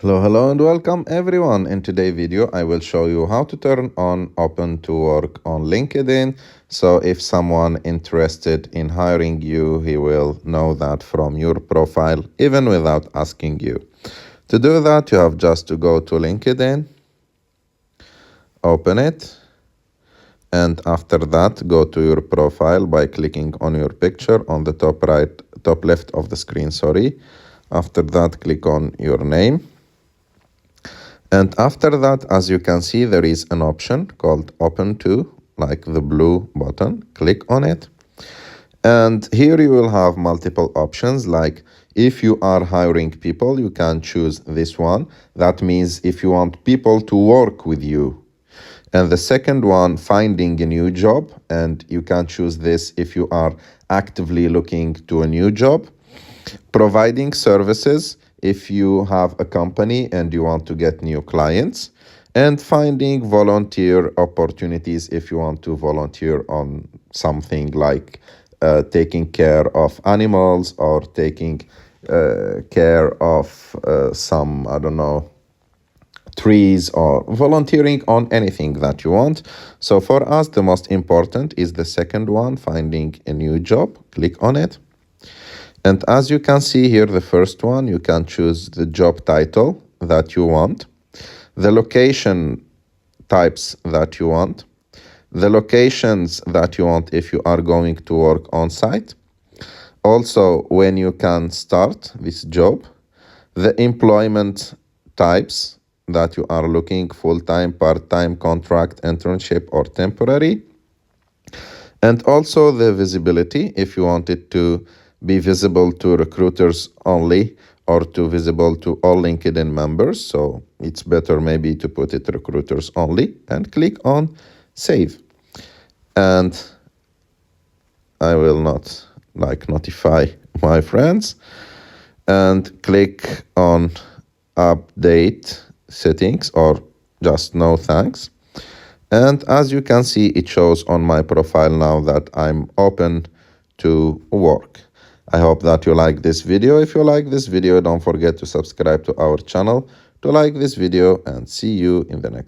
Hello and welcome everyone. In today's video, I will show you how to turn on Open to Work on LinkedIn. So if someone interested in hiring you, he will know that from your profile, even without asking you. To do that, you have just to go to LinkedIn, open it, and after that, go to your profile by clicking on your picture on the top left of the screen, sorry. After that, click on your name. And after that, as you can see, there is an option called Open To, like the blue button. Click on it. And here you will have multiple options, like if you are hiring people, you can choose this one. That means if you want people to work with you. And the second one, finding a new job, and you can choose this if you are actively looking to a new job. Providing services, if you have a company and you want to get new clients. And finding volunteer opportunities if you want to volunteer on something like taking care of animals or taking care of some, I don't know, trees, or volunteering on anything that you want. So for us, the most important is the second one, finding a new job. Click on it. And as you can see here, the first one, you can choose the job title that you want, the location types that you want, the locations that you want if you are going to work on site, also when you can start this job, the employment types that you are looking, full-time, part-time, contract, internship, or temporary, and also the visibility if you want it to be visible to recruiters only or to visible to all LinkedIn members. So it's better maybe to put it recruiters only, and click on save. And I will not notify my friends, and click on update settings, or just no thanks. And as you can see, it shows on my profile now that I'm open to work. I hope that you like this video. If you like this video, don't forget to subscribe to our channel, to like this video, and see you in the next